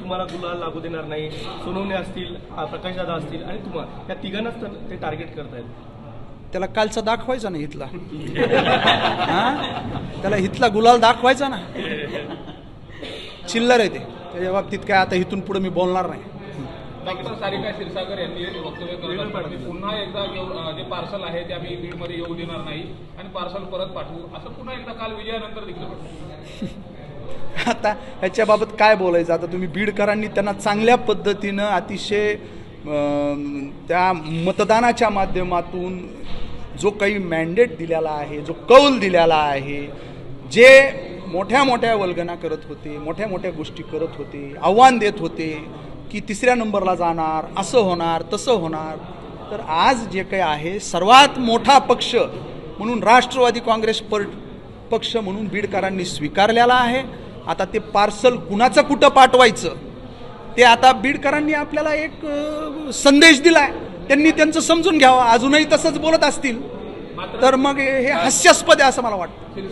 तुम्हाला गुलाल लागू देणार नाही, सोनवणे असतील, प्रकाश दादा असतील आणि तुम्हाला, या तिघांनाच ते टार्गेट करतायत. त्याला कालचा दाखवायचा ना इथला. त्याला इथला गुलाल दाखवायचा ना. चिल्लर आहे ते. त्याच्या बाबतीत काय आता इथून पुढे मी बोलणार नाही. डॉक्टर सारिका क्षीरसागर यांनी वक्तव्य करत पुन्हा एकदा जे पार्सल आहे ते आम्ही बीडमध्ये येऊ देणार नाही आणि पार्सल परत पाठवू, असं पुन्हा एकदा काल विजयानंतर देखील. आता ह्याच्याबाबत काय बोलायचं. आता तुम्ही बीडकरांनी त्यांना चांगल्या पद्धतीनं अतिशय त्या मतदानाच्या माध्यमातून जो काही मॅन्डेट दिलेला आहे, जो कौल दिलेला आहे, जे मोठ्या मोठ्या वल्गना करत होते, मोठ्या मोठ्या गोष्टी करत होते, आव्हान देत होते की तिसऱ्या नंबरला जाणार, असं होणार, तसं होणार, तर आज जे काही आहे सर्वात मोठा पक्ष म्हणून राष्ट्रवादी काँग्रेस पक्ष म्हणून बीडकरांनी स्वीकारलेला आहे. आता ते पार्सल कुणाचं कुठं पाठवायचं ते आता बीडकरांनी आपल्याला एक संदेश दिलाय, त्यांनी त्यांचं समजून घ्यावं. अजूनही तसंच बोलत असतील तर मग हे हास्यास्पद आहे असं मला वाटतं.